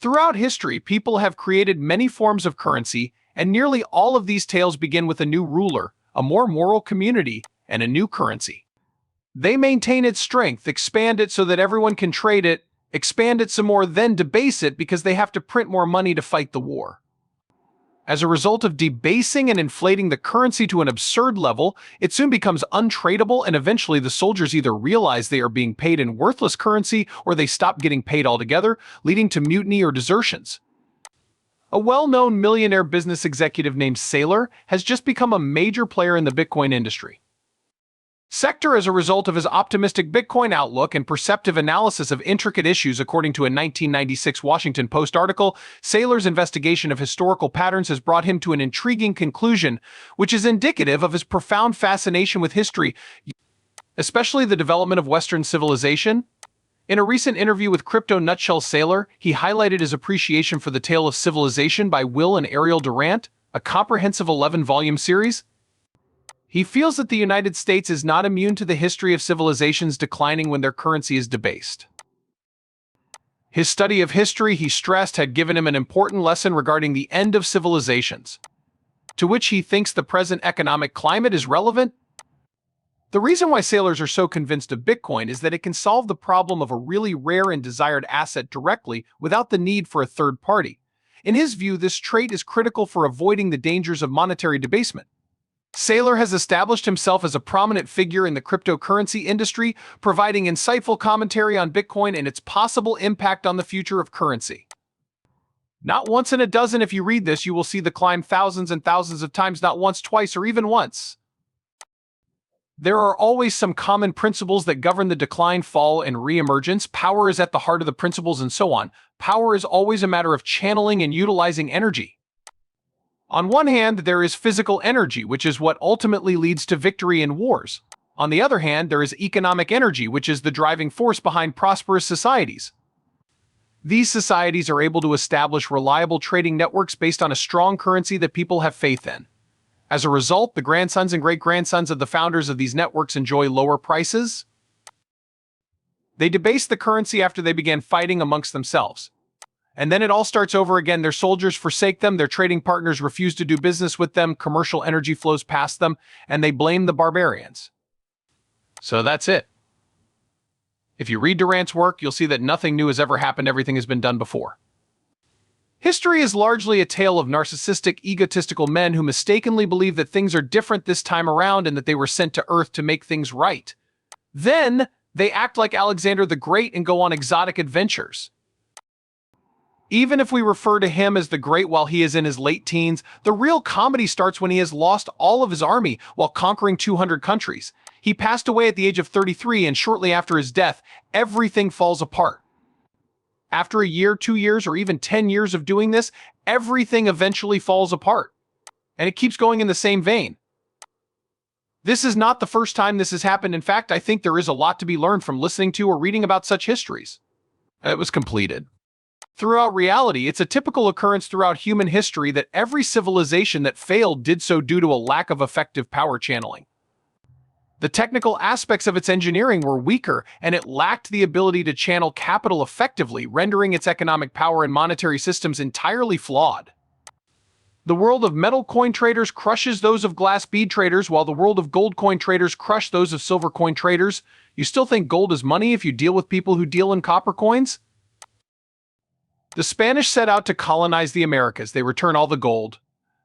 Throughout history, people have created many forms of currency, and nearly all of these tales begin with a new ruler, a more moral community, and a new currency. They maintain its strength, expand it so that everyone can trade it, expand it some more, then debase it because they have to print more money to fight the war. As a result of debasing and inflating the currency to an absurd level, it soon becomes untradeable, and eventually the soldiers either realize they are being paid in worthless currency or they stop getting paid altogether, leading to mutiny or desertions. A well-known millionaire business executive named Saylor has just become a major player in the Bitcoin industry sector as a result of his optimistic Bitcoin outlook and perceptive analysis of intricate issues. According to a 1996 Washington Post article, Saylor's investigation of historical patterns has brought him to an intriguing conclusion, which is indicative of his profound fascination with history, especially the development of Western civilization. In a recent interview with Crypto Nutshell Saylor, he highlighted his appreciation for The Tale of Civilization by Will and Ariel Durant, a comprehensive 11-volume series. He feels that the United States is not immune to the history of civilizations declining when their currency is debased. His study of history, he stressed, had given him an important lesson regarding the end of civilizations, to which he thinks the present economic climate is relevant. The reason why sailors are so convinced of Bitcoin is that it can solve the problem of a really rare and desired asset directly without the need for a third party. In his view, this trait is critical for avoiding the dangers of monetary debasement. Saylor has established himself as a prominent figure in the cryptocurrency industry, providing insightful commentary on Bitcoin and its possible impact on the future of currency. Not once in a dozen, if you read this, you will see the climb thousands and thousands of times, not once, twice, or even once. There are always some common principles that govern the decline, fall, and re-emergence. Power is at the heart of the principles, and so on. Power is always a matter of channeling and utilizing energy. On one hand, there is physical energy, which is what ultimately leads to victory in wars. On the other hand, there is economic energy, which is the driving force behind prosperous societies. These societies are able to establish reliable trading networks based on a strong currency that people have faith in. As a result, the grandsons and great-grandsons of the founders of these networks enjoy lower prices. They debase the currency after they began fighting amongst themselves. And then it all starts over again. Their soldiers forsake them, their trading partners refuse to do business with them, commercial energy flows past them, and they blame the barbarians. So that's it. If you read Durant's work, you'll see that nothing new has ever happened, everything has been done before. History is largely a tale of narcissistic, egotistical men who mistakenly believe that things are different this time around and that they were sent to Earth to make things right. Then, they act like Alexander the Great and go on exotic adventures. Even if we refer to him as the Great while he is in his late teens, the real comedy starts when he has lost all of his army while conquering 200 countries. He passed away at the age of 33, and shortly after his death, everything falls apart. After a year, 2 years, or even 10 years of doing this, everything eventually falls apart. And it keeps going in the same vein. This is not the first time this has happened. In fact, I think there is a lot to be learned from listening to or reading about such histories. It was completed. Throughout reality, it's a typical occurrence throughout human history that every civilization that failed did so due to a lack of effective power channeling. The technical aspects of its engineering were weaker, and it lacked the ability to channel capital effectively, rendering its economic power and monetary systems entirely flawed. The world of metal coin traders crushes those of glass bead traders, while the world of gold coin traders crush those of silver coin traders. You still think gold is money if you deal with people who deal in copper coins? The Spanish set out to colonize the Americas. They return all the gold,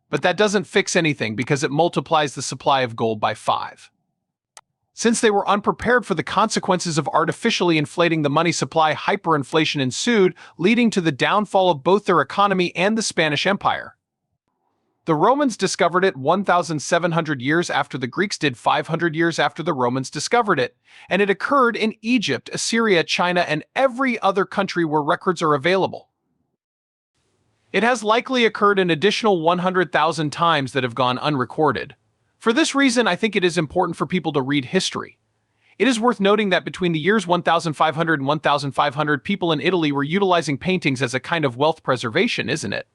but that doesn't fix anything because it multiplies the supply of gold by 5. Since they were unprepared for the consequences of artificially inflating the money supply, hyperinflation ensued, leading to the downfall of both their economy and the Spanish Empire. The Romans discovered it 1,700 years after the Greeks did, 500 years after the Romans discovered it, and it occurred in Egypt, Assyria, China, and every other country where records are available. It has likely occurred an additional 100,000 times that have gone unrecorded. For this reason, I think it is important for people to read history. It is worth noting that between the years 1500 and 1500, people in Italy were utilizing paintings as a kind of wealth preservation, isn't it?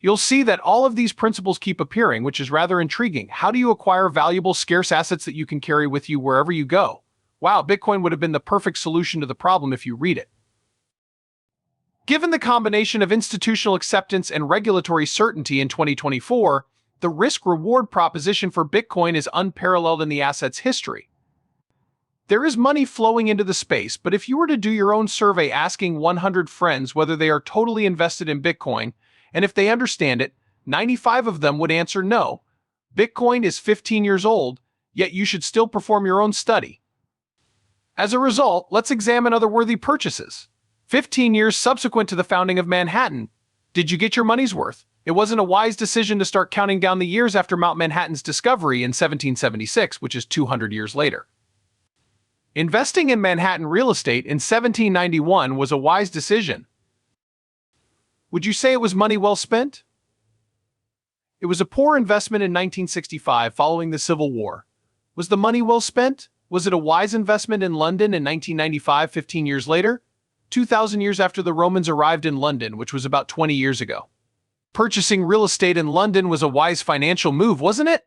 You'll see that all of these principles keep appearing, which is rather intriguing. How do you acquire valuable, scarce assets that you can carry with you wherever you go? Wow, Bitcoin would have been the perfect solution to the problem if you read it. Given the combination of institutional acceptance and regulatory certainty in 2024, the risk-reward proposition for Bitcoin is unparalleled in the asset's history. There is money flowing into the space, but if you were to do your own survey asking 100 friends whether they are totally invested in Bitcoin, and if they understand it, 95 of them would answer no. Bitcoin is 15 years old, yet you should still perform your own study. As a result, let's examine other worthy purchases. 15 years subsequent to the founding of Manhattan. Did you get your money's worth? It wasn't a wise decision to start counting down the years after Mount Manhattan's discovery in 1776, which is 200 years later. Investing in Manhattan real estate in 1791 was a wise decision. Would you say it was money well spent? It was a poor investment in 1965 following the Civil War. Was the money well spent? Was it a wise investment in London in 1995, 15 years later? 2,000 years after the Romans arrived in London, which was about 20 years ago. Purchasing real estate in London was a wise financial move, wasn't it?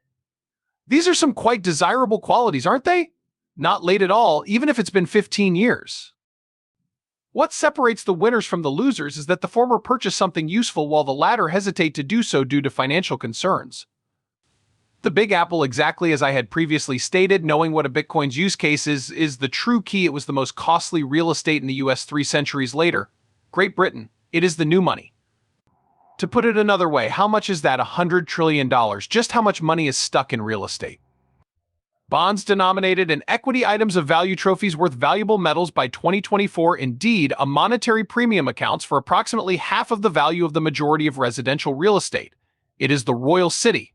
These are some quite desirable qualities, aren't they? Not late at all, even if it's been 15 years. What separates the winners from the losers is that the former purchase something useful while the latter hesitate to do so due to financial concerns. The Big Apple, exactly as I had previously stated, knowing what a Bitcoin's use case is the true key. It was the most costly real estate in the US 3 centuries later. Great Britain, it is the new money. To put it another way, how much is that? $100 trillion. Just how much money is stuck in real estate? Bonds denominated in equity, items of value, trophies worth valuable metals by 2024. Indeed, a monetary premium accounts for approximately half of the value of the majority of residential real estate. It is the Royal City.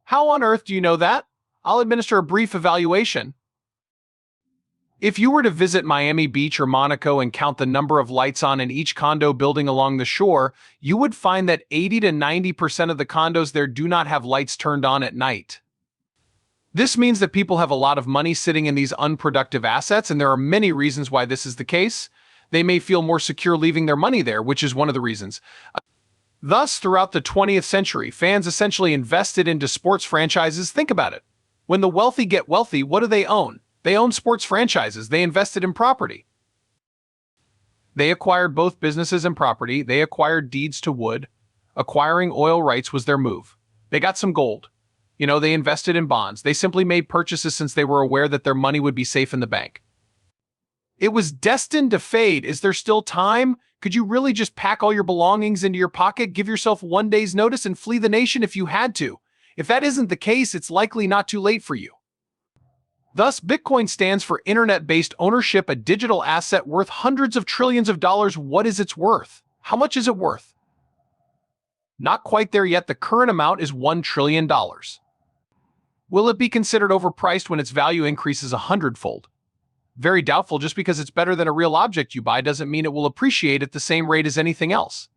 How on earth do you know that? I'll administer a brief evaluation. If you were to visit Miami Beach or Monaco and count the number of lights on in each condo building along the shore, you would find that 80 to 90% of the condos there do not have lights turned on at night. This means that people have a lot of money sitting in these unproductive assets, and there are many reasons why this is the case. They may feel more secure leaving their money there, which is one of the reasons. Thus, throughout the 20th century, fans essentially invested into sports franchises. Think about it. When the wealthy get wealthy, what do they own? They own sports franchises. They invested in property. They acquired both businesses and property. They acquired deeds to wood. Acquiring oil rights was their move. They got some gold. They invested in bonds. They simply made purchases since they were aware that their money would be safe in the bank. It was destined to fade. Is there still time? Could you really just pack all your belongings into your pocket, give yourself 1 day's notice, and flee the nation if you had to? If that isn't the case, it's likely not too late for you. Thus, Bitcoin stands for internet-based ownership, a digital asset worth hundreds of trillions of dollars. What is its worth? How much is it worth? Not quite there yet. The current amount is $1 trillion. Will it be considered overpriced when its value increases 100-fold? Very doubtful. Just because it's better than a real object you buy doesn't mean it will appreciate at the same rate as anything else.